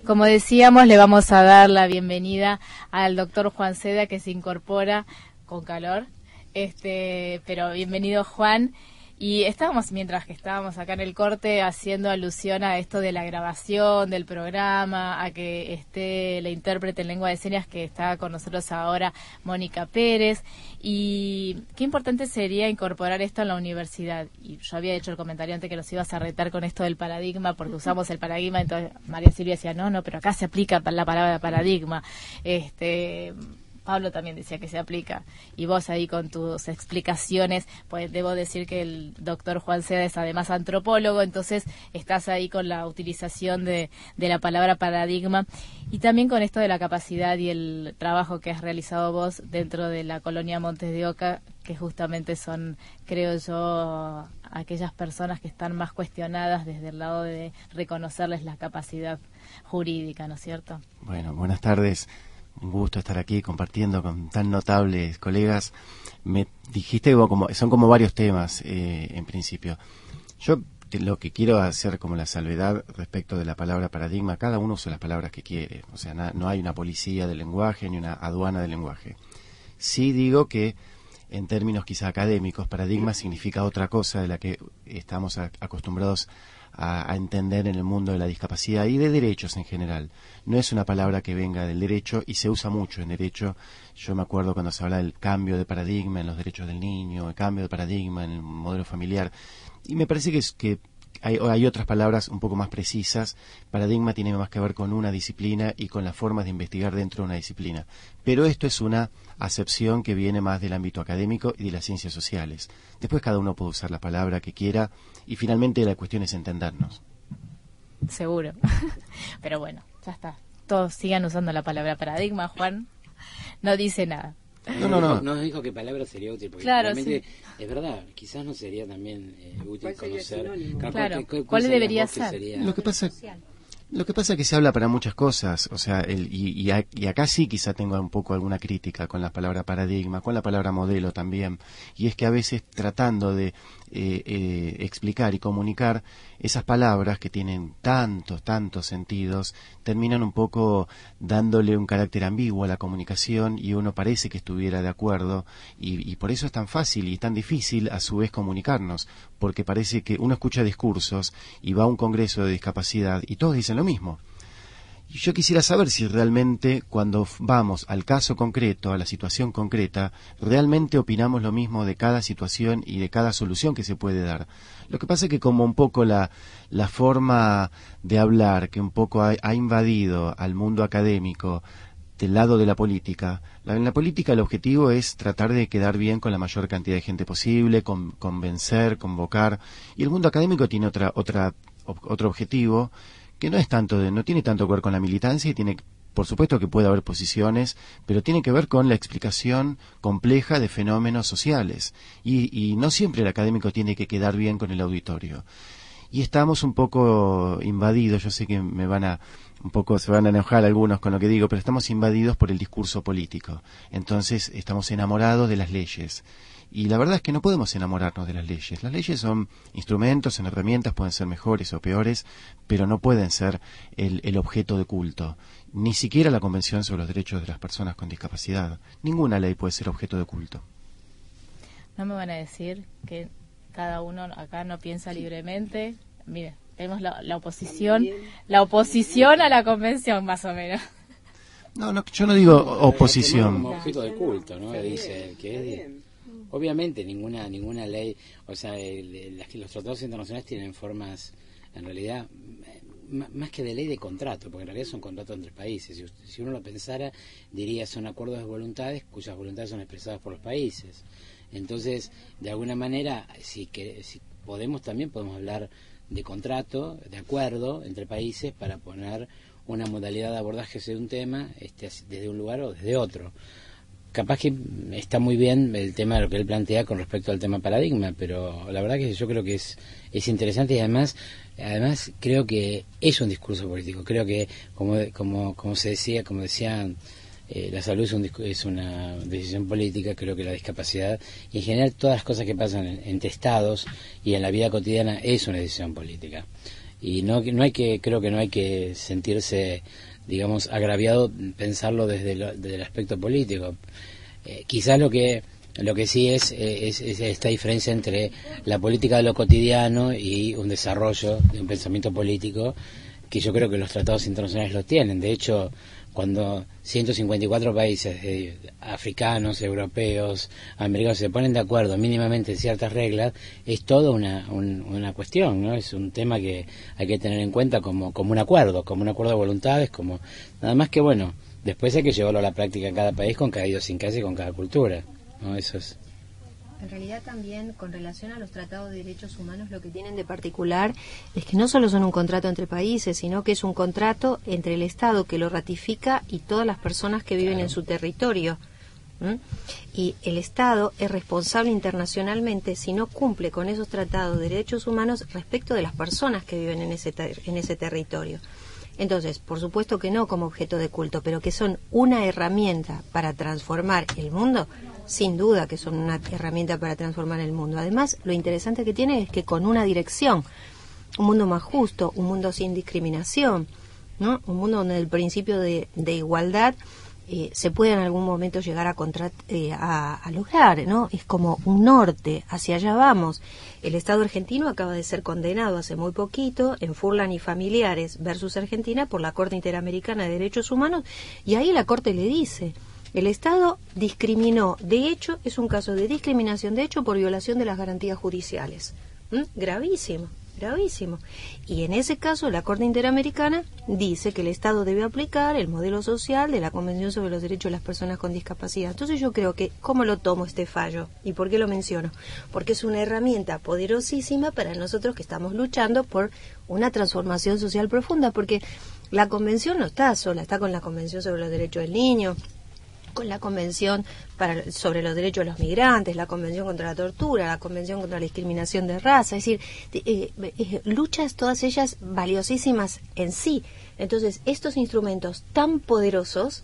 Como decíamos, le vamos a dar la bienvenida al doctor Juan Seda, que se incorpora con calor. Pero bienvenido, Juan. Y mientras que estábamos acá en el corte, haciendo alusión a esto de la grabación del programa, a que esté la intérprete en lengua de señas que está con nosotros ahora, Mónica Pérez. Y qué importante sería incorporar esto en la universidad. Y yo había hecho el comentario antes que los ibas a retar con esto del paradigma, porque usamos el paradigma. Entonces María Silvia decía, no, pero acá se aplica la palabra paradigma. Pablo también decía que se aplica, y vos ahí con tus explicaciones, pues debo decir que el doctor Juan Seda es además antropólogo, entonces estás ahí con la utilización de la palabra paradigma, y también con esto de la capacidad y el trabajo que has realizado vos dentro de la colonia Montes de Oca, que justamente son, creo yo, aquellas personas que están más cuestionadas desde el lado de reconocerles la capacidad jurídica, ¿no es cierto? Bueno, buenas tardes. Un gusto estar aquí compartiendo con tan notables colegas. Me dijiste son como varios temas en principio. Yo lo que quiero hacer como la salvedad respecto de la palabra paradigma, cada uno usa las palabras que quiere. O sea, no hay una policía del lenguaje ni una aduana del lenguaje. Sí digo que en términos quizá académicos, paradigma significa otra cosa de la que estamos acostumbrados a entender en el mundo de la discapacidad y de derechos en general. No es una palabra que venga del derecho y se usa mucho en derecho. Yo me acuerdo cuando se habla del cambio de paradigma en los derechos del niño, el cambio de paradigma en el modelo familiar. Y me parece que hay otras palabras un poco más precisas. Paradigma tiene más que ver con una disciplina y con las formas de investigar dentro de una disciplina. Pero esto es una acepción que viene más del ámbito académico y de las ciencias sociales. Después cada uno puede usar la palabra que quiera y finalmente la cuestión es entendernos. Seguro. Pero bueno, ya está. Todos sigan usando la palabra paradigma. Juan no dice nada. No dijo qué palabra sería útil, porque claro, realmente sí. Es verdad, quizás no sería también útil conocer. Claro, ¿cuál debería ser? Lo que pasa es que se habla para muchas cosas, o sea, y acá sí quizá tengo un poco alguna crítica con la palabra paradigma, con la palabra modelo también, y es que a veces tratando de explicar y comunicar esas palabras que tienen tantos sentidos, terminan un poco dándole un carácter ambiguo a la comunicación y uno parece que estuviera de acuerdo y por eso es tan fácil y tan difícil a su vez comunicarnos, porque parece que uno escucha discursos y va a un congreso de discapacidad y todos dicen lo mismo. Y yo quisiera saber si realmente cuando vamos al caso concreto, a la situación concreta, realmente opinamos lo mismo de cada situación y de cada solución que se puede dar. Lo que pasa es que como un poco la forma de hablar que un poco ha invadido al mundo académico del lado de la política, en la política el objetivo es tratar de quedar bien con la mayor cantidad de gente posible, convencer, convocar, y el mundo académico tiene otro objetivo que no tiene tanto que ver con la militancia y tiene, por supuesto que puede haber posiciones, pero tiene que ver con la explicación compleja de fenómenos sociales y no siempre el académico tiene que quedar bien con el auditorio. Y estamos un poco invadidos, yo sé que se van a enojar algunos con lo que digo, pero estamos invadidos por el discurso político. Entonces estamos enamorados de las leyes. Y la verdad es que no podemos enamorarnos de las leyes. Las leyes son instrumentos, son herramientas, pueden ser mejores o peores, pero no pueden ser el objeto de culto. Ni siquiera la Convención sobre los Derechos de las Personas con Discapacidad. Ninguna ley puede ser objeto de culto. No me van a decir que cada uno acá no piensa libremente. Mire, tenemos la oposición a la Convención, más o menos. No, yo no digo oposición. Como objeto de culto, ¿no? Dice que es obviamente ninguna ley, o sea, los tratados internacionales tienen formas, en realidad, más que de ley, de contrato, porque en realidad son contratos entre países. Si uno lo pensara, diría son acuerdos de voluntades cuyas voluntades son expresadas por los países. Entonces, de alguna manera, si podemos hablar de contrato, de acuerdo entre países para poner una modalidad de abordaje de un tema desde un lugar o desde otro. Capaz que está muy bien el tema de lo que él plantea con respecto al tema paradigma, pero la verdad que yo creo que es interesante y además creo que es un discurso político. Creo que como decían, la salud es una decisión política. Creo que la discapacidad y en general todas las cosas que pasan entre estados y en la vida cotidiana es una decisión política. y no hay que, creo que no hay que sentirse, digamos, agraviado pensarlo desde el aspecto político. Quizás lo que sí es esta diferencia entre la política de lo cotidiano y un desarrollo de un pensamiento político, que yo creo que los tratados internacionales lo tienen. De hecho, cuando 154 países africanos, europeos, americanos se ponen de acuerdo mínimamente en ciertas reglas, es toda una cuestión, ¿no? Es un tema que hay que tener en cuenta como un acuerdo de voluntades, como nada más que, bueno, después hay que llevarlo a la práctica en cada país, con cada idiosincrasia y con cada cultura, ¿no? Eso es. En realidad también, con relación a los tratados de derechos humanos, lo que tienen de particular es que no solo son un contrato entre países, sino que es un contrato entre el Estado que lo ratifica y todas las personas que viven en su territorio. Y el Estado es responsable internacionalmente si no cumple con esos tratados de derechos humanos respecto de las personas que viven en ese territorio. Entonces, por supuesto que no como objeto de culto, pero que son una herramienta para transformar el mundo. Sin duda que son una herramienta para transformar el mundo. Además, lo interesante que tiene es que con una dirección, un mundo más justo, un mundo sin discriminación, ¿no? Un mundo donde el principio de igualdad se puede en algún momento llegar a lograr, ¿no? Es como un norte, hacia allá vamos. El Estado argentino acaba de ser condenado hace muy poquito en Furlan y Familiares versus Argentina por la Corte Interamericana de Derechos Humanos, y ahí la Corte le dice: el Estado discriminó, de hecho, es un caso de discriminación de hecho por violación de las garantías judiciales. Gravísimo, gravísimo. Y en ese caso la Corte Interamericana dice que el Estado debe aplicar el modelo social de la Convención sobre los Derechos de las Personas con Discapacidad. Entonces yo creo que, ¿cómo lo tomo este fallo? ¿Y por qué lo menciono? Porque es una herramienta poderosísima para nosotros que estamos luchando por una transformación social profunda, porque la Convención no está sola, está con la Convención sobre los Derechos del Niño, con la Convención sobre los Derechos de los Migrantes, la Convención contra la Tortura, la Convención contra la Discriminación de Raza, es decir, luchas todas ellas valiosísimas en sí. Entonces, estos instrumentos tan poderosos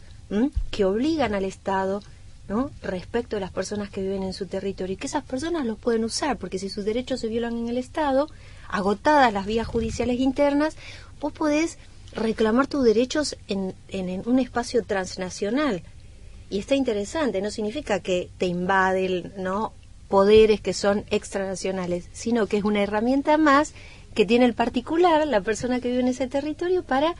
que obligan al Estado, ¿no?, respecto a las personas que viven en su territorio, y que esas personas los pueden usar, porque si sus derechos se violan en el Estado, agotadas las vías judiciales internas, vos podés reclamar tus derechos en un espacio transnacional. Y está interesante, no significa que te invaden, ¿no?, poderes que son extranacionales, sino que es una herramienta más que tiene el particular, la persona que vive en ese territorio, para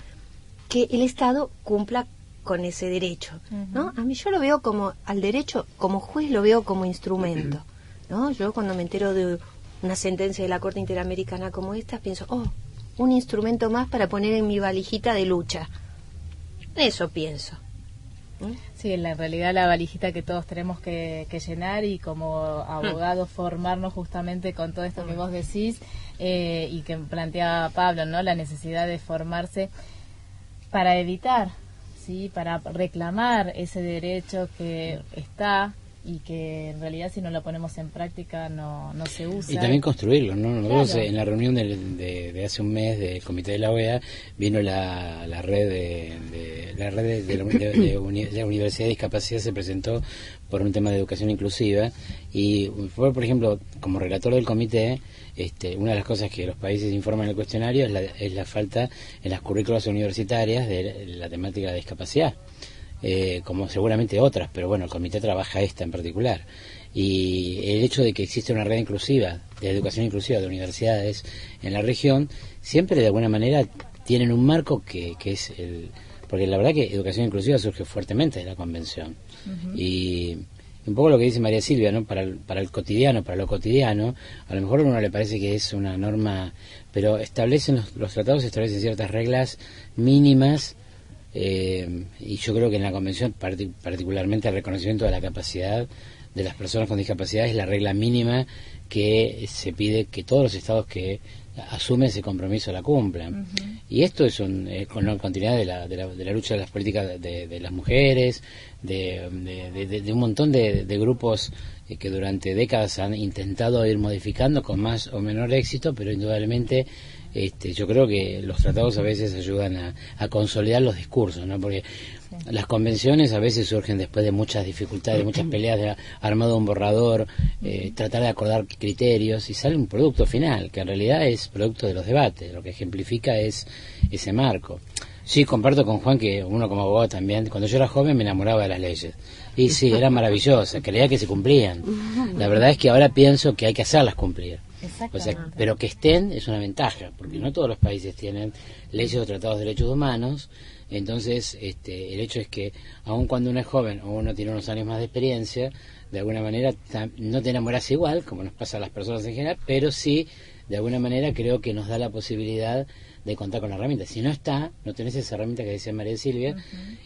que el Estado cumpla con ese derecho, ¿no? A mí yo lo veo como, al derecho, como juez lo veo como instrumento, ¿no? Yo cuando me entero de una sentencia de la Corte Interamericana como esta, pienso, un instrumento más para poner en mi valijita de lucha. Eso pienso. Sí, en la realidad la valijita que todos tenemos que llenar, y como abogados formarnos justamente con todo esto que vos decís, y que planteaba Pablo, ¿no?, la necesidad de formarse para evitar, ¿sí?, para reclamar ese derecho que está y que en realidad si no lo ponemos en práctica no se usa. Y también construirlo, ¿no? Nosotros Claro. En la reunión de hace un mes del comité de la OEA vino la red de la Universidad de Discapacidad, se presentó por un tema de educación inclusiva, y fue, por ejemplo, como relator del comité, una de las cosas que los países informan en el cuestionario es la falta en las currículas universitarias de la temática de discapacidad. Como seguramente otras, pero bueno, el comité trabaja esta en particular. Y el hecho de que existe una red inclusiva, de educación inclusiva de universidades en la región, siempre de alguna manera tienen un marco que es porque la verdad que educación inclusiva surge fuertemente de la Convención. Y un poco lo que dice María Silvia, ¿no? Para el cotidiano, para lo cotidiano, a lo mejor a uno le parece que es una norma, pero los tratados establecen ciertas reglas mínimas. Y yo creo que en la Convención, particularmente el reconocimiento de la capacidad de las personas con discapacidad, es la regla mínima que se pide que todos los estados que asumen ese compromiso la cumplan. Y esto es con la continuidad de la lucha de las políticas de las mujeres, de un montón de grupos que durante décadas han intentado ir modificando con más o menor éxito, pero indudablemente yo creo que los tratados a veces ayudan a consolidar los discursos, ¿no? Porque las convenciones a veces surgen después de muchas dificultades, de muchas peleas, de armado un borrador, tratar de acordar criterios, y sale un producto final, que en realidad es producto de los debates, lo que ejemplifica es ese marco. Sí, comparto con Juan que uno como abogado también, cuando yo era joven me enamoraba de las leyes. Y sí, eran maravillosas, creía que se cumplían. La verdad es que ahora pienso que hay que hacerlas cumplir. O sea, pero que estén es una ventaja, porque no todos los países tienen leyes o tratados de derechos humanos. Entonces, el hecho es que, aun cuando uno es joven o uno tiene unos años más de experiencia, de alguna manera no te enamoras igual, como nos pasa a las personas en general, pero sí, de alguna manera creo que nos da la posibilidad de contar con la herramienta. Si no está, no tenés esa herramienta que decía María Silvia,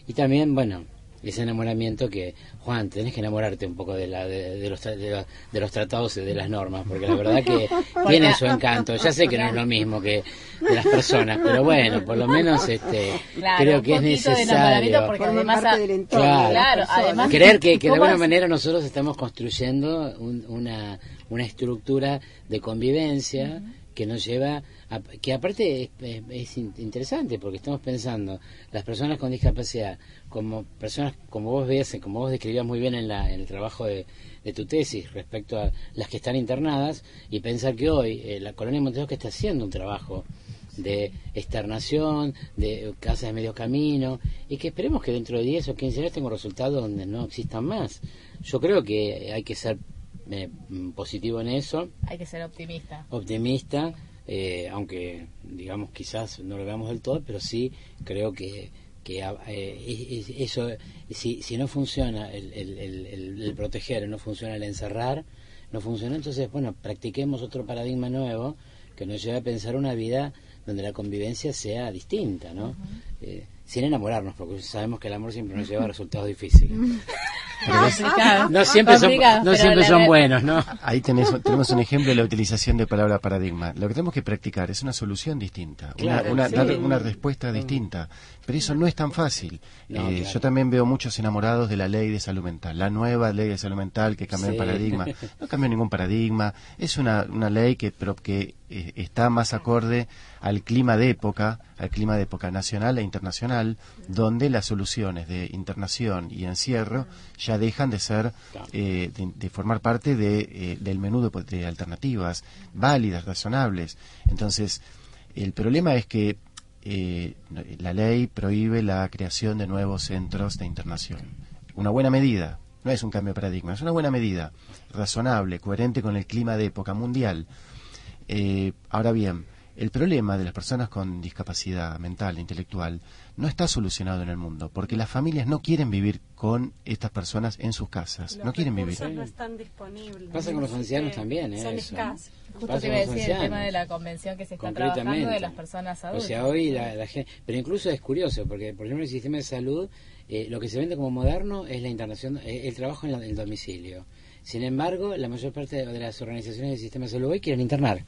y también, bueno, ese enamoramiento que, Juan, tenés que enamorarte un poco de los tratados y de las normas, porque la verdad que tienen su encanto. Ya sé que no es lo mismo que de las personas, pero bueno, por lo menos creo que es necesario. Porque además, además creer que de alguna manera nosotros estamos construyendo una estructura de convivencia que nos lleva que aparte es interesante, porque estamos pensando las personas con discapacidad como personas, como vos veías, como vos describías muy bien en el trabajo de tu tesis respecto a las que están internadas, y pensar que hoy la Colonia Montejo que está haciendo un trabajo de externación, de casas de medio camino, y que esperemos que dentro de 10 o 15 años tenga un resultado donde no existan más. Yo creo que hay que ser positivo en eso. Hay que ser optimista. Aunque digamos quizás no lo veamos del todo, pero sí creo que eso, si no funciona el proteger, no funciona el encerrar, no funciona, entonces bueno, practiquemos otro paradigma nuevo que nos lleve a pensar una vida donde la convivencia sea distinta, ¿no? Sin enamorarnos, porque sabemos que el amor siempre nos lleva a resultados difíciles. No siempre son buenos, ¿no? Ahí tenemos un ejemplo de la utilización de palabra paradigma. Lo que tenemos que practicar es una solución distinta, dar una respuesta distinta. Pero eso no es tan fácil. Yo también veo muchos enamorados de la ley de salud mental, la nueva ley de salud mental que cambió el paradigma. No cambió ningún paradigma, es una ley que está más acorde al clima de época nacional e internacional, donde las soluciones de internación y encierro ya dejan de ser, de formar parte del menú de alternativas válidas, razonables. Entonces, el problema es que la ley prohíbe la creación de nuevos centros de internación. Una buena medida, no es un cambio de paradigma, es una buena medida, razonable, coherente con el clima de época mundial. Ahora bien, el problema de las personas con discapacidad mental e intelectual no está solucionado en el mundo, porque las familias no quieren vivir con estas personas en sus casas, no quieren vivir. No están disponibles. Pasa con los ancianos también, son escasos. Justo te iba a decir el tema de la convención que se está trabajando de las personas adultas. O sea, hoy la gente, pero incluso es curioso, porque por ejemplo el sistema de salud, lo que se vende como moderno es la internación, el trabajo en el domicilio. Sin embargo, la mayor parte de las organizaciones del sistema de salud hoy quieren internar.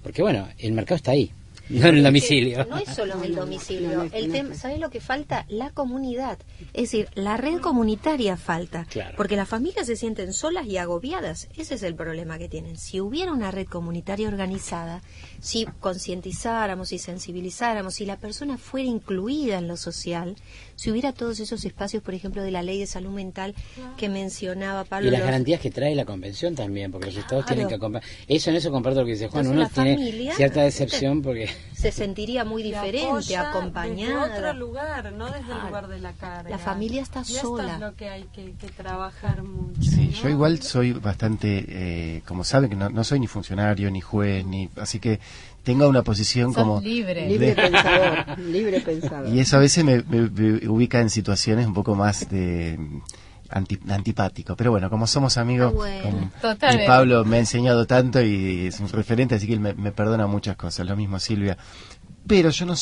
Porque bueno, el mercado está ahí, no en el domicilio. No es solo en el domicilio. El tema, ¿sabes lo que falta? La comunidad. Es decir, la red comunitaria falta. Claro. Porque las familias se sienten solas y agobiadas. Ese es el problema que tienen. Si hubiera una red comunitaria organizada, si concientizáramos, si sensibilizáramos, si la persona fuera incluida en lo social, si hubiera todos esos espacios, por ejemplo, de la ley de salud mental que mencionaba Pablo. Y las garantías que trae la convención también, porque los estados tienen que acompañar. En eso comparto lo que dice Juan. Entonces, uno tiene cierta decepción porque se sentiría muy diferente, acompañada. Desde otro lugar, no desde el lugar de la carga. La familia está sola. Esto es lo que hay que trabajar mucho. Sí, ¿no? yo igual soy bastante, como saben, que no soy ni funcionario, ni juez, así que tenga una posición como libre pensador. Y eso a veces me ubica en situaciones un poco más de antipático, pero bueno, como somos amigos, y Pablo me ha enseñado tanto y es un referente, así que él me perdona muchas cosas, lo mismo Silvia. Pero yo no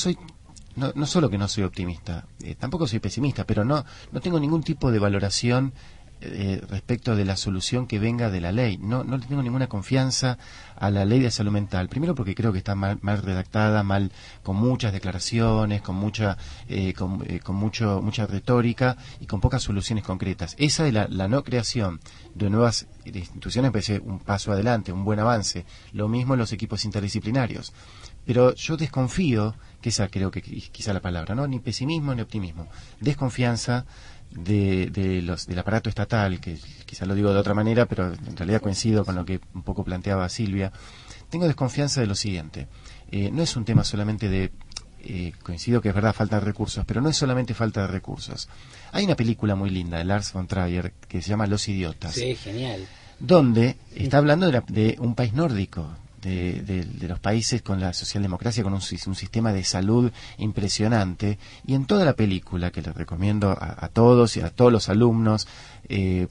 solo que no soy optimista, tampoco soy pesimista, pero no tengo ningún tipo de valoración respecto de la solución que venga de la ley. No le tengo ninguna confianza a la ley de salud mental. Primero porque creo que está mal redactada, con muchas declaraciones, con mucha retórica y con pocas soluciones concretas. Esa de la no creación de nuevas instituciones me parece un paso adelante, un buen avance. Lo mismo en los equipos interdisciplinarios. Pero yo desconfío, que esa creo que quizá la palabra, ¿no? Ni pesimismo ni optimismo, desconfianza del aparato estatal, que quizá lo digo de otra manera, pero en realidad coincido con lo que un poco planteaba Silvia. Tengo desconfianza de lo siguiente, no es un tema solamente de, coincido que es verdad, falta de recursos, pero no es solamente falta de recursos. Hay una película muy linda de Lars von Trier que se llama Los Idiotas. Sí, genial. Donde está hablando de un país nórdico, de los países con la socialdemocracia, con un sistema de salud impresionante, y en toda la película, que les recomiendo a todos y a todos los alumnos,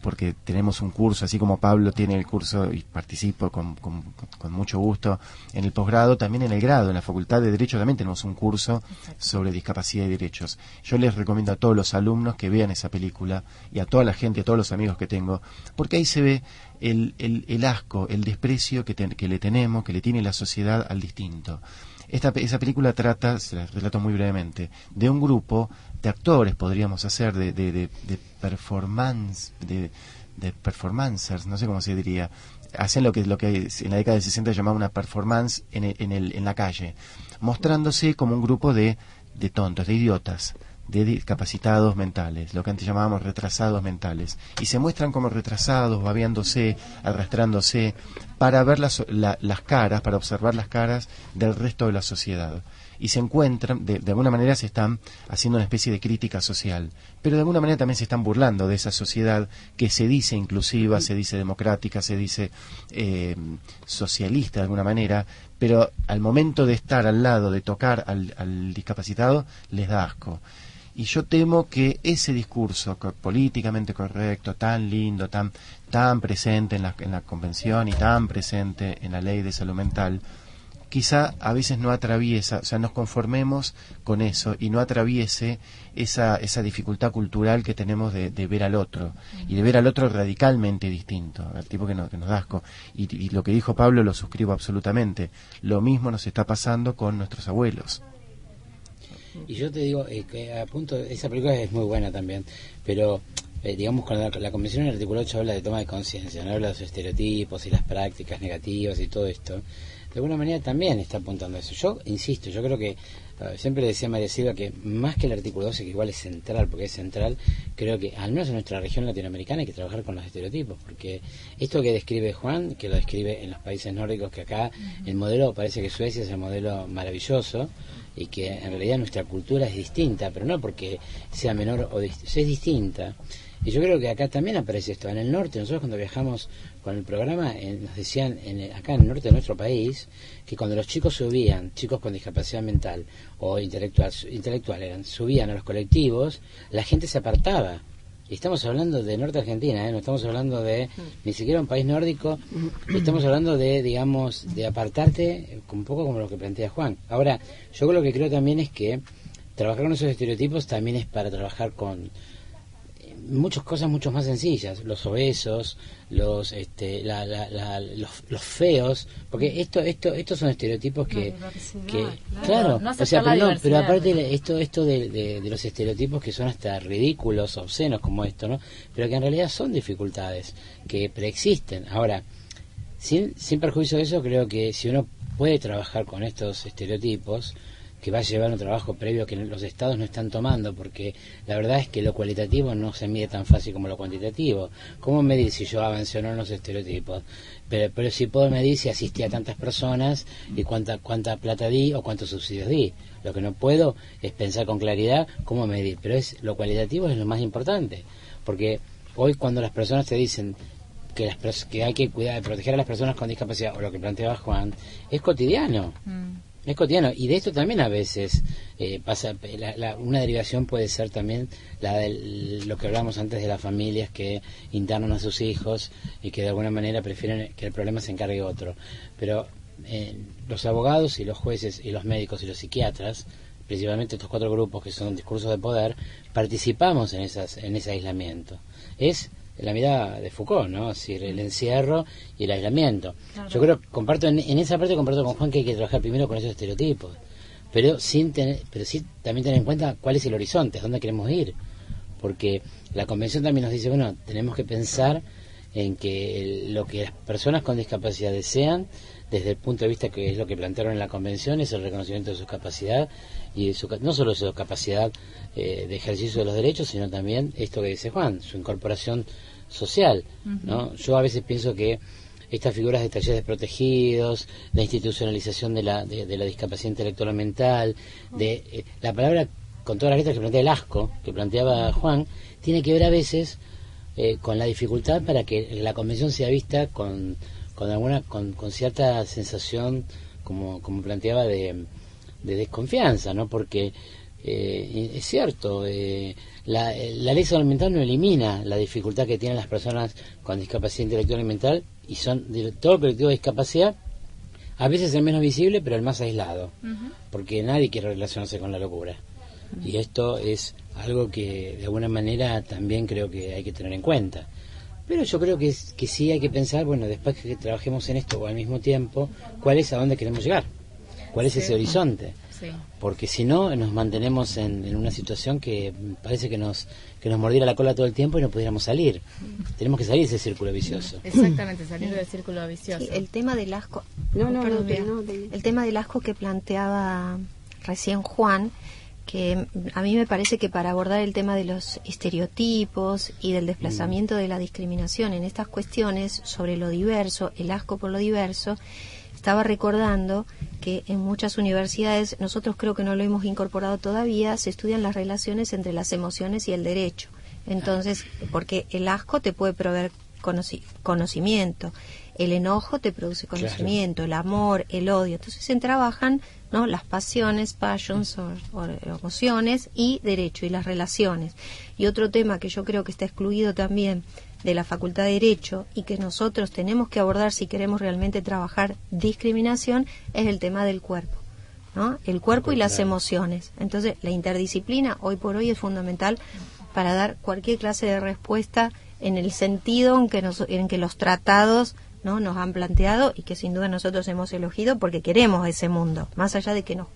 porque tenemos un curso, así como Pablo tiene el curso y participo con mucho gusto en el posgrado, también en el grado, en la Facultad de Derecho también tenemos un curso sobre discapacidad y derechos. Yo les recomiendo a todos los alumnos que vean esa película, y a toda la gente, a todos los amigos que tengo, porque ahí se ve el asco, el desprecio que le tenemos, que le tiene la sociedad al distinto. Esa película trata, se la relato muy brevemente, de un grupo de actores, podríamos hacer, de performance, de performancers, no sé cómo se diría, hacen lo que en la década del 60 llamaba una performance en la calle, mostrándose como un grupo de tontos, de idiotas, de discapacitados mentales, lo que antes llamábamos retrasados mentales, y se muestran como retrasados, babeándose, arrastrándose, para ver las caras, para observar las caras del resto de la sociedad. Y se encuentran, de alguna manera se están haciendo una especie de crítica social, pero de alguna manera también se están burlando de esa sociedad que se dice inclusiva, se dice democrática, se dice socialista de alguna manera, pero al momento de estar al lado, de tocar al discapacitado, les da asco. Y yo temo que ese discurso políticamente correcto, tan lindo, tan presente en la convención y tan presente en la ley de salud mental, quizá a veces no atraviesa, o sea, nos conformemos con eso y no atraviese esa dificultad cultural que tenemos de ver al otro, y de ver al otro radicalmente distinto, al tipo que nos da asco. Y lo que dijo Pablo lo suscribo absolutamente. Lo mismo nos está pasando con nuestros abuelos. Y yo te digo que a punto, esa película es muy buena también, pero digamos, cuando la Convención en el artículo 8 habla de toma de conciencia, no habla de los estereotipos y las prácticas negativas y todo esto, de alguna manera también está apuntando a eso. Yo insisto, yo creo que siempre le decía a María Silva que más que el artículo 12, que igual es central, porque es central, creo que al menos en nuestra región latinoamericana hay que trabajar con los estereotipos, porque esto que describe Juan, que lo describe en los países nórdicos, que acá el modelo, parece que Suecia es el modelo maravilloso, y que en realidad nuestra cultura es distinta, pero no porque sea menor o es distinta. Y yo creo que acá también aparece esto. En el norte, nosotros cuando viajamos con el programa, nos decían, acá en el norte de nuestro país, que cuando los chicos subían, chicos con discapacidad mental o intelectual subían a los colectivos, la gente se apartaba. Y estamos hablando de norte Argentina, no estamos hablando de ni siquiera un país nórdico, estamos hablando de, digamos, de apartarte un poco como lo que plantea Juan. Ahora, yo lo que creo también es que trabajar con esos estereotipos también es para trabajar con muchas cosas mucho más sencillas, los obesos, los feos, porque estos son estereotipos que claro, no, o sea, pero aparte esto de los estereotipos que son hasta ridículos, obscenos como esto, ¿no? Pero que en realidad son dificultades que preexisten. Ahora, sin perjuicio de eso, creo que si uno puede trabajar con estos estereotipos, que va a llevar un trabajo previo que los estados no están tomando, porque la verdad es que lo cualitativo no se mide tan fácil como lo cuantitativo. ¿Cómo medir si yo avancé o no en los estereotipos? Pero sí puedo medir si asistí a tantas personas y cuánta plata di o cuántos subsidios di. Lo que no puedo es pensar con claridad cómo medir, pero lo cualitativo es lo más importante, porque hoy cuando las personas te dicen que hay que cuidar, proteger a las personas con discapacidad, o lo que planteaba Juan, es cotidiano. Es cotidiano, y de esto también a veces pasa, una derivación puede ser también la de lo que hablamos antes de las familias que internan a sus hijos y que de alguna manera prefieren que el problema se encargue otro. Pero los abogados y los jueces y los médicos y los psiquiatras, principalmente estos 4 grupos que son discursos de poder, participamos en ese aislamiento. Es la mirada de Foucault, ¿no? Es decir, el encierro y el aislamiento. Claro. Yo creo, en esa parte comparto con Juan que hay que trabajar primero con esos estereotipos, pero sí también tener en cuenta cuál es el horizonte, a dónde queremos ir, porque la convención también nos dice, bueno, tenemos que pensar en que lo que las personas con discapacidad desean desde el punto de vista que es lo que plantearon en la convención, es el reconocimiento de su capacidad y de no solo su capacidad de ejercicio de los derechos, sino también esto que dice Juan, su incorporación social, ¿no? Yo a veces pienso que estas figuras de talleres desprotegidos, la institucionalización de la discapacidad intelectual o mental, de la palabra con todas las letras que plantea el asco, que planteaba Juan, tiene que ver a veces con la dificultad para que la convención sea vista con cierta sensación, como planteaba, de desconfianza, ¿no? Porque es cierto, la ley de salud mental no elimina la dificultad que tienen las personas con discapacidad intelectual y mental, y son de todo el colectivo de discapacidad, a veces el menos visible, pero el más aislado, porque nadie quiere relacionarse con la locura. Y esto es algo que de alguna manera también creo que hay que tener en cuenta. Pero yo creo que sí hay que pensar, bueno, después que trabajemos en esto o al mismo tiempo, a dónde queremos llegar, cuál es ese horizonte. Sí. Porque si no, nos mantenemos en una situación que parece que nos mordiera la cola todo el tiempo y no pudiéramos salir. Tenemos que salir de ese círculo vicioso. Exactamente, salir del círculo vicioso. Sí, el tema del asco. El tema del asco que planteaba recién Juan, que a mí me parece que para abordar el tema de los estereotipos y del desplazamiento de la discriminación en estas cuestiones sobre lo diverso, el asco por lo diverso, estaba recordando que en muchas universidades, nosotros creo que no lo hemos incorporado todavía, se estudian las relaciones entre las emociones y el derecho. Entonces, porque el asco te puede proveer conocimiento, el enojo te produce conocimiento, claro, el amor, el odio. Entonces se trabajan, ¿no?, las pasiones, passions o emociones, y derecho y las relaciones. Y otro tema que yo creo que está excluido también de la Facultad de Derecho y que nosotros tenemos que abordar si queremos realmente trabajar discriminación es el tema del cuerpo, ¿no? El cuerpo y las emociones. Entonces, la interdisciplina hoy por hoy es fundamental para dar cualquier clase de respuesta en el sentido en que los tratados, ¿no?, nos han planteado, y que sin duda nosotros hemos elegido porque queremos ese mundo, más allá de que nos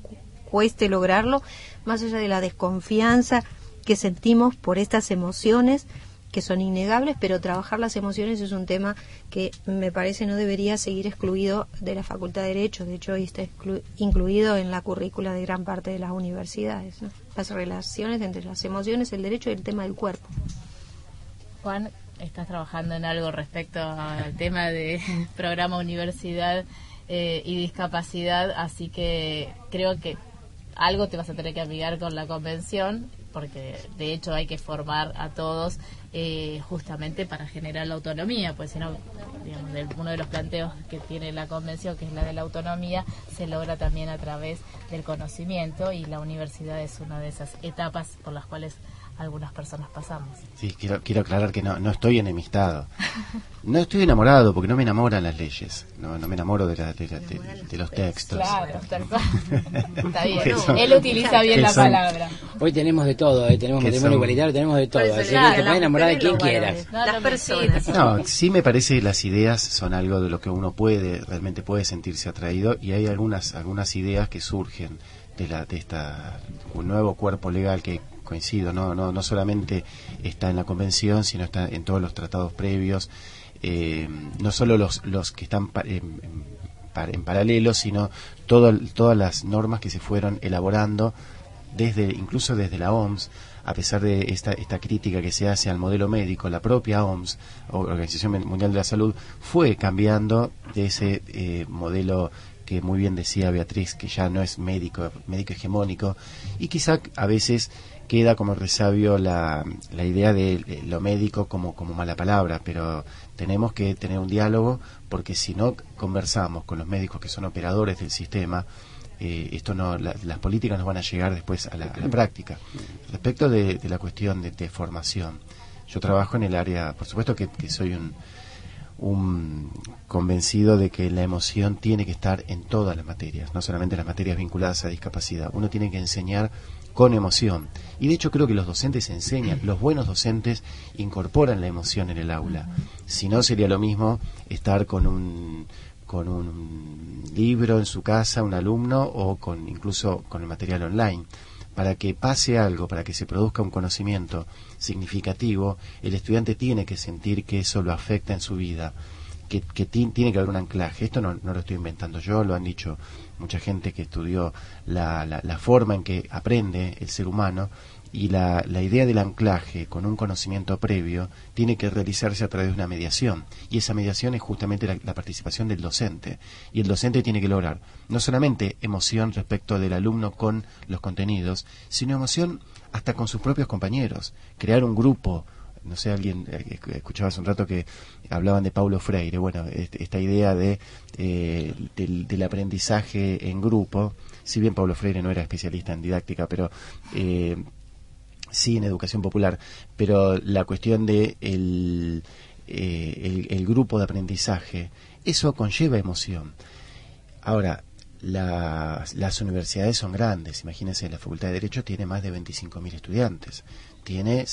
cueste lograrlo, más allá de la desconfianza que sentimos por estas emociones que son innegables, pero trabajar las emociones es un tema que me parece no debería seguir excluido de la Facultad de Derecho. De hecho, hoy está incluido en la currícula de gran parte de las universidades, ¿no? Las relaciones entre las emociones, el derecho y el tema del cuerpo. Juan, ¿estás trabajando en algo respecto al tema de programa universidad y discapacidad? Así que creo que algo te vas a tener que amigar con la convención, porque de hecho hay que formar a todos justamente para generar la autonomía, pues si no, digamos, uno de los planteos que tiene la convención, que es la de la autonomía, se logra también a través del conocimiento, y la universidad es una de esas etapas por las cuales algunas personas pasamos. Sí, quiero aclarar que no estoy enemistado. No estoy enamorado, porque no me enamoran las leyes. No me enamoro de los textos. Claro, tal cual. Está bien. Él utiliza bien la palabra. Hoy tenemos de todo, tenemos matrimonio igualitario, tenemos de todo. Así que te puedes enamorar de quien quieras. Las personas. No, sí me parece que las ideas son algo de lo que uno realmente puede sentirse atraído, y hay algunas ideas que surgen de un nuevo cuerpo legal que, coincido, no solamente está en la convención, sino está en todos los tratados previos, no solo los que están en paralelo, sino todas las normas que se fueron elaborando incluso desde la OMS, a pesar de esta crítica que se hace al modelo médico. La propia OMS, Organización Mundial de la Salud, fue cambiando de ese modelo que muy bien decía Beatriz, que ya no es médico hegemónico, y quizá a veces queda como resabio la idea de lo médico como mala palabra, pero tenemos que tener un diálogo, porque si no conversamos con los médicos que son operadores del sistema, las políticas nos van a llegar después a la práctica. Respecto de la cuestión de formación, yo trabajo en el área, por supuesto que soy un convencido de que la emoción tiene que estar en todas las materias, no solamente en las materias vinculadas a discapacidad. Uno tiene que enseñar con emoción, y de hecho creo que los docentes enseñan, los buenos docentes incorporan la emoción en el aula. Si no, sería lo mismo estar con un libro en su casa, un alumno, o incluso con el material online. Para que pase algo, para que se produzca un conocimiento significativo, el estudiante tiene que sentir que eso lo afecta en su vida, tiene que haber un anclaje. Esto no lo estoy inventando yo, lo han dicho mucha gente que estudió la forma en que aprende el ser humano, y la idea del anclaje con un conocimiento previo tiene que realizarse a través de una mediación, y esa mediación es justamente la participación del docente, y el docente tiene que lograr no solamente emoción respecto del alumno con los contenidos, sino emoción hasta con sus propios compañeros, crear un grupo. No sé, alguien escuchaba hace un rato que hablaban de Paulo Freire. Bueno, esta idea del aprendizaje en grupo, si bien Paulo Freire no era especialista en didáctica, pero sí en educación popular, pero la cuestión de el grupo de aprendizaje, eso conlleva emoción. Ahora, las universidades son grandes. Imagínense, la Facultad de Derecho tiene más de 25.000 estudiantes, tiene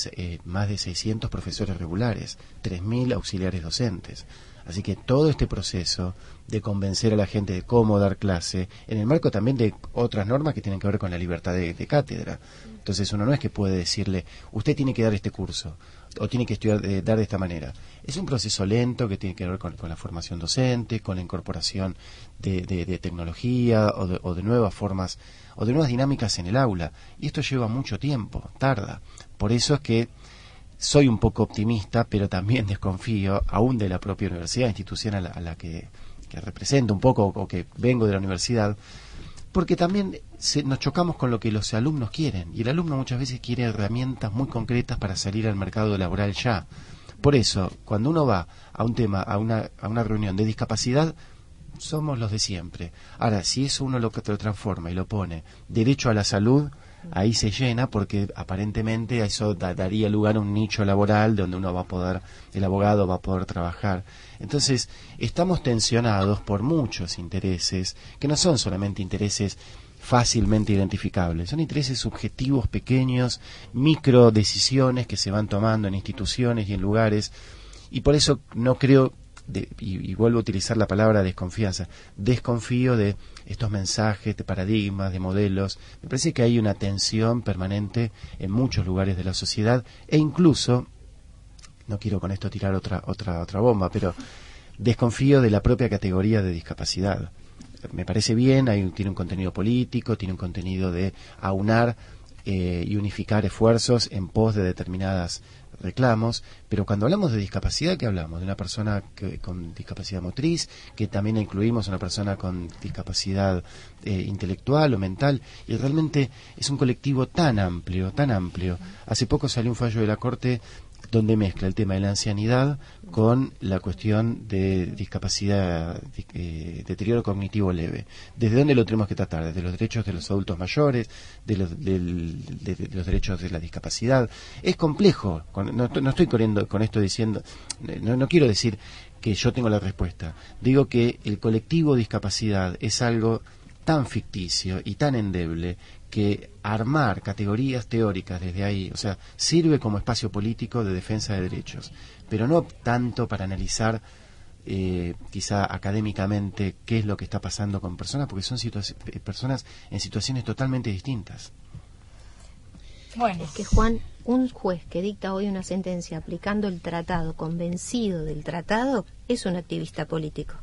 más de 600 profesores regulares, 3.000 auxiliares docentes. Así que todo este proceso de convencer a la gente de cómo dar clase, en el marco también de otras normas que tienen que ver con la libertad de cátedra. Entonces uno no es que puede decirle, usted tiene que dar este curso, o tiene que estudiar dar de esta manera. Es un proceso lento que tiene que ver con la formación docente, con la incorporación de tecnología o de nuevas formas o de nuevas dinámicas en el aula. Y esto lleva mucho tiempo, tarda. Por eso es que soy un poco optimista, pero también desconfío aún de la propia universidad, institución a la que represento un poco, o que vengo de la universidad, porque también nos chocamos con lo que los alumnos quieren, y el alumno muchas veces quiere herramientas muy concretas para salir al mercado laboral ya. Por eso, cuando uno va a un tema, a una reunión de discapacidad, somos los de siempre. Ahora, si eso uno lo transforma y lo pone derecho a la salud, ahí se llena, porque aparentemente eso daría lugar a un nicho laboral donde uno va a poder, el abogado va a poder trabajar. Entonces, estamos tensionados por muchos intereses, que no son solamente intereses fácilmente identificables, son intereses subjetivos, pequeños, micro decisiones que se van tomando en instituciones y en lugares, y por eso no creo, y vuelvo a utilizar la palabra desconfianza, desconfío de estos mensajes, de paradigmas, de modelos. Me parece que hay una tensión permanente en muchos lugares de la sociedad, e incluso, no quiero con esto tirar otra bomba, pero desconfío de la propia categoría de discapacidad. Me parece bien, tiene un contenido político, tiene un contenido de aunar y unificar esfuerzos en pos de determinadas reclamos, pero cuando hablamos de discapacidad, ¿qué hablamos? De una persona con discapacidad motriz, que también incluimos a una persona con discapacidad intelectual o mental, y realmente es un colectivo tan amplio, tan amplio. Hace poco salió un fallo de la Corte donde mezcla el tema de la ancianidad con la cuestión de discapacidad, deterioro cognitivo leve. ¿Desde dónde lo tenemos que tratar? Desde los derechos de los adultos mayores, de los derechos de la discapacidad. Es complejo. No estoy corriendo con esto diciendo, no quiero decir que yo tengo la respuesta. Digo que el colectivo discapacidad es algo tan ficticio y tan endeble que armar categorías teóricas desde ahí, o sea, sirve como espacio político de defensa de derechos, pero no tanto para analizar quizá académicamente qué es lo que está pasando con personas, porque son personas en situaciones totalmente distintas. Bueno, es que, Juan, un juez que dicta hoy una sentencia aplicando el tratado, convencido del tratado, es un activista político.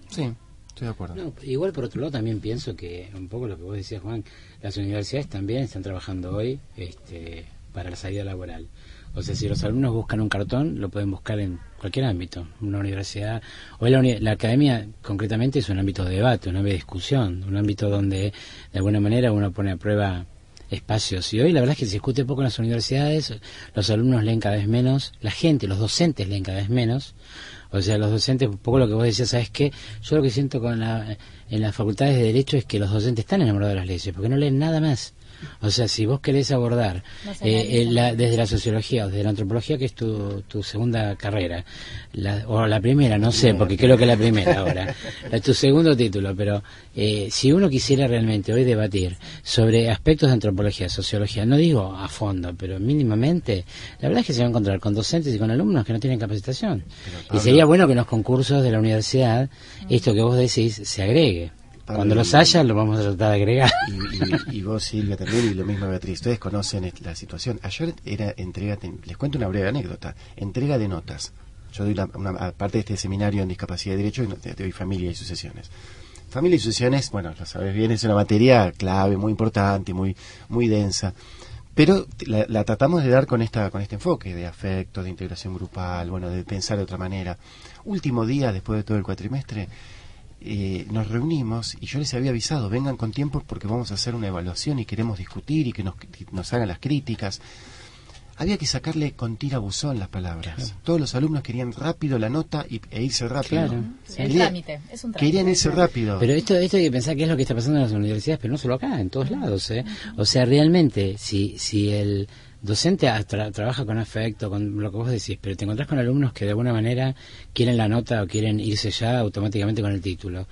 Sí. Estoy de acuerdo. No, igual por otro lado también pienso que un poco lo que vos decías, Juan, las universidades también están trabajando hoy para la salida laboral. O sea, si los alumnos buscan un cartón, lo pueden buscar en cualquier ámbito. Una universidad, hoy la academia concretamente es un ámbito de debate, un ámbito de discusión, un ámbito donde de alguna manera uno pone a prueba espacios. Y hoy la verdad es que se discute poco en las universidades, los alumnos leen cada vez menos, la gente, los docentes leen cada vez menos. O sea, los docentes, un poco lo que vos decías, ¿sabes qué? Yo lo que siento en las facultades de Derecho es que los docentes están enamorados de las leyes, porque no leen nada más. O sea, si vos querés abordar desde la sociología o desde la antropología, que es tu segunda carrera, o la primera, no sé, porque creo que es la primera ahora, tu segundo título, pero si uno quisiera realmente hoy debatir sobre aspectos de antropología, sociología, no digo a fondo, pero mínimamente, la verdad es que se va a encontrar con docentes y con alumnos que no tienen capacitación. Y sería bueno que en los concursos de la universidad, esto que vos decís, se agregue. Cuando los haya, lo vamos a tratar de agregar. Y vos, Silvia, también, y lo mismo, Beatriz. Ustedes conocen la situación. Ayer era entrega, les cuento una breve anécdota, entrega de notas. Yo doy aparte de este seminario en discapacidad y derecho, doy familia y sucesiones. Familia y sucesiones, bueno, lo sabes bien, es una materia clave, muy importante, muy densa. Pero la tratamos de dar con este enfoque de afecto, de integración grupal, bueno, de pensar de otra manera. Último día, después de todo el cuatrimestre, nos reunimos y yo les había avisado, vengan con tiempo porque vamos a hacer una evaluación y queremos discutir y que nos hagan las críticas. Había que sacarle con tira buzón las palabras. Claro. Todos los alumnos querían rápido la nota e irse rápido. Claro. El trámite, es un trámite. Querían irse rápido. Pero esto hay que pensar qué es lo que está pasando en las universidades, pero no solo acá, en todos lados. O sea, realmente, si el docente trabaja con afecto, con lo que vos decís, pero te encontrás con alumnos que de alguna manera quieren la nota o quieren irse ya automáticamente con el título.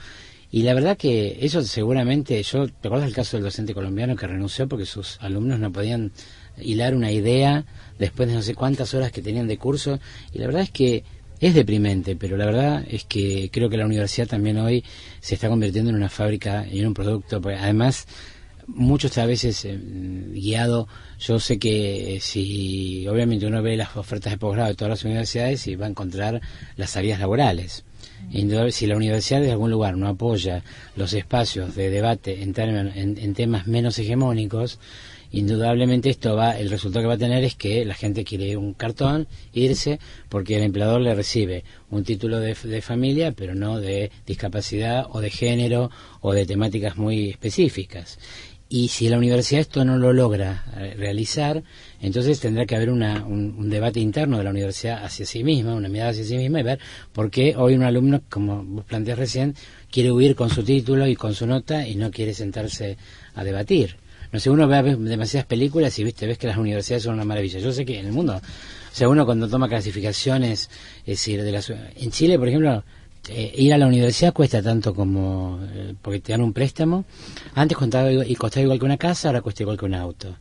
Y la verdad que eso seguramente, ¿te acuerdas del caso del docente colombiano que renunció porque sus alumnos no podían hilar una idea después de no sé cuántas horas que tenían de curso? Y la verdad es que es deprimente, pero la verdad es que creo que la universidad también hoy se está convirtiendo en una fábrica y en un producto, porque además mucho está a veces guiado. Yo sé que si obviamente uno ve las ofertas de posgrado de todas las universidades y va a encontrar las salidas laborales. Si la universidad de algún lugar no apoya los espacios de debate en temas menos hegemónicos, indudablemente el resultado que va a tener es que la gente quiere un cartón, irse, porque el empleador le recibe un título de familia, pero no de discapacidad o de género o de temáticas muy específicas. Y si la universidad esto no lo logra realizar, entonces tendrá que haber un debate interno de la universidad hacia sí misma, una mirada hacia sí misma y ver por qué hoy un alumno, como vos planteás recién, quiere huir con su título y con su nota y no quiere sentarse a debatir. No sé, uno ve demasiadas películas y ves que las universidades son una maravilla. Yo sé que en el mundo, o sea, uno cuando toma clasificaciones, es decir, en Chile, por ejemplo, ir a la universidad cuesta tanto como porque te dan un préstamo. Antes costaba igual que una casa, ahora cuesta igual que un auto.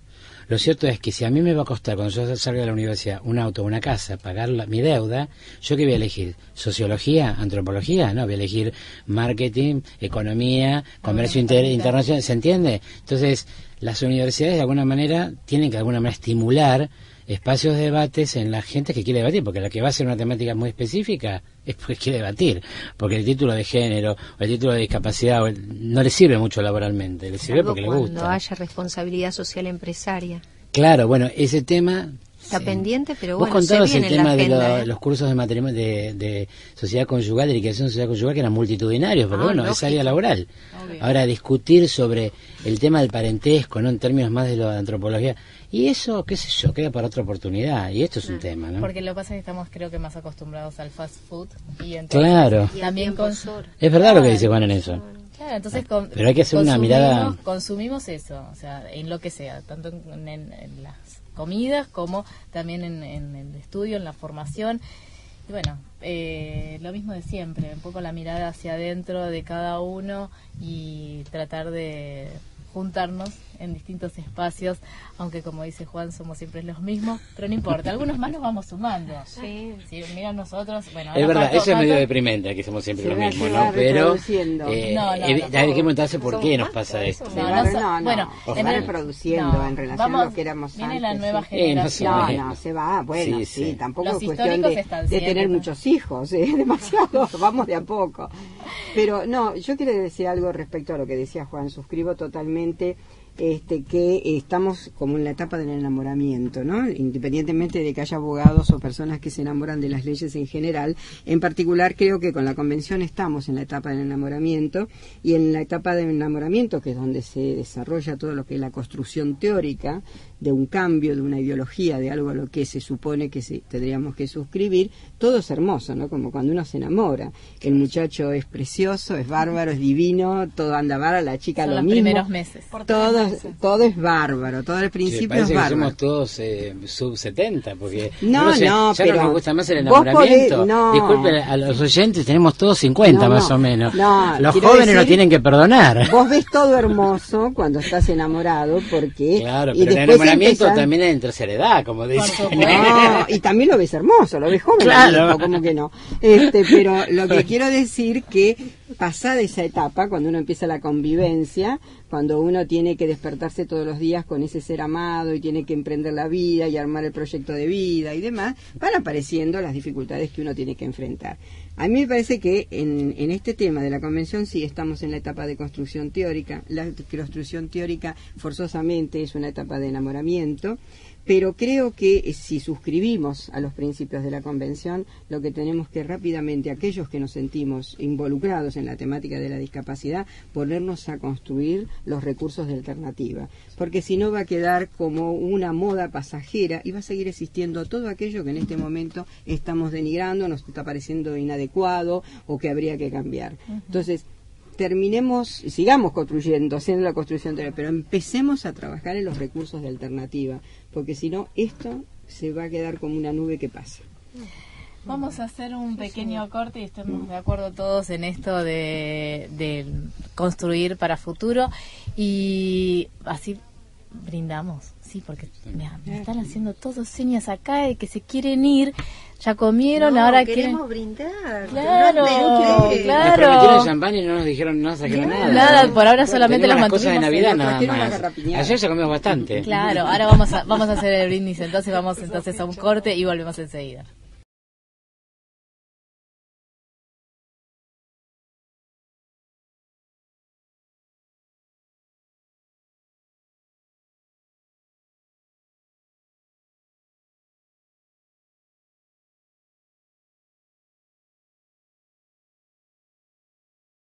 Lo cierto es que si a mí me va a costar, cuando yo salga de la universidad, un auto o una casa, pagar mi deuda, ¿yo qué voy a elegir? ¿Sociología? ¿Antropología? No, voy a elegir marketing, economía, comercio internacional, ¿se entiende? Entonces, las universidades de alguna manera tienen que de alguna manera estimular espacios de debates en la gente que quiere debatir, porque la que va a hacer una temática muy específica es porque quiere debatir, porque el título de género o el título de discapacidad no le sirve mucho laboralmente, le sirve porque le gusta. Cuando haya responsabilidad social empresaria. Claro, bueno, ese tema está pendiente, pero vos bueno, contabas se viene el tema en la agenda, de los cursos de matrimonio, de sociedad conyugal, de liquidación de sociedad conyugal, que eran multitudinarios, porque bueno, es área laboral. Obvio. Ahora, discutir sobre el tema del parentesco, no en términos más de la antropología, y eso, qué sé yo, queda para otra oportunidad, y esto es un tema, ¿no? Porque lo que pasa es que estamos, creo que, más acostumbrados al fast food, y entonces claro. También es verdad lo que dice Juan en eso. Claro, entonces pero hay que hacer una mirada. Consumimos eso, o sea, en lo que sea, tanto en las comidas como también en el estudio, en la formación. Y bueno, lo mismo de siempre, un poco la mirada hacia adentro de cada uno y tratar de juntarnos en distintos espacios, aunque como dice Juan, somos siempre los mismos, pero no importa, algunos más nos vamos sumando. Sí. Si miran nosotros, bueno, es verdad, eso es medio deprimente, que somos siempre los mismos, ¿no? Pero hay que preguntarse por qué nos pasa esto. Bueno, se va reproduciendo en relación a lo que éramos antes. Viene la nueva generación. Se va, bueno, sí, tampoco es cuestión de tener muchos hijos, demasiado, vamos de a poco. Pero no, yo quiero decir algo respecto a lo que decía Juan, suscribo totalmente. Que estamos como en la etapa del enamoramiento, ¿no? Independientemente de que haya abogados o personas que se enamoran de las leyes en general, en particular creo que con la convención estamos en la etapa del enamoramiento, y en la etapa del enamoramiento, que es donde se desarrolla todo lo que es la construcción teórica de un cambio, de una ideología, de algo a lo que se supone que tendríamos que suscribir, todo es hermoso, ¿no? Como cuando uno se enamora, el muchacho es precioso, es bárbaro, es divino, todo anda bárbaro, la chica son lo los mismo. Primeros meses. Todo es bárbaro, todo al principio es bárbaro. Que somos todos sub 70, porque no, ya pero no nos gusta más el enamoramiento. Disculpen a los oyentes, tenemos todos 50 más o menos. Los jóvenes nos tienen que perdonar. Vos ves todo hermoso cuando estás enamorado, porque claro, pero el enamoramiento también es en tercera edad, como dicen. No, y también lo ves hermoso, lo ves joven, claro. Como que no. Pero lo que quiero decir que pasada esa etapa, cuando uno empieza la convivencia, cuando uno tiene que despertarse todos los días con ese ser amado y tiene que emprender la vida y armar el proyecto de vida y demás, van apareciendo las dificultades que uno tiene que enfrentar. A mí me parece que en este tema de la convención sí estamos en la etapa de construcción teórica. La construcción teórica forzosamente es una etapa de enamoramiento, pero creo que si suscribimos a los principios de la convención, lo que tenemos que rápidamente, aquellos que nos sentimos involucrados en la temática de la discapacidad, ponernos a construir los recursos de alternativa, porque si no va a quedar como una moda pasajera y va a seguir existiendo todo aquello que en este momento estamos denigrando, nos está pareciendo inadecuado o que habría que cambiar. Entonces, sigamos construyendo, haciendo la construcción teórica, pero empecemos a trabajar en los recursos de alternativa, porque si no, esto se va a quedar como una nube que pasa. Vamos a hacer un pequeño corte y estemos de acuerdo todos en esto de construir para futuro, y así brindamos. Sí, porque me están haciendo todos señas acá de que se quieren ir. Ya comieron, ahora queremos quieren brindar. Claro, Nos prometieron champán y no nos dijeron, no sacaron nada. Nada, por ahora solamente las cosas de Navidad nada más. Ayer ya comimos bastante. Claro, ahora vamos a hacer el brindis, entonces vamos a un corte y volvemos enseguida.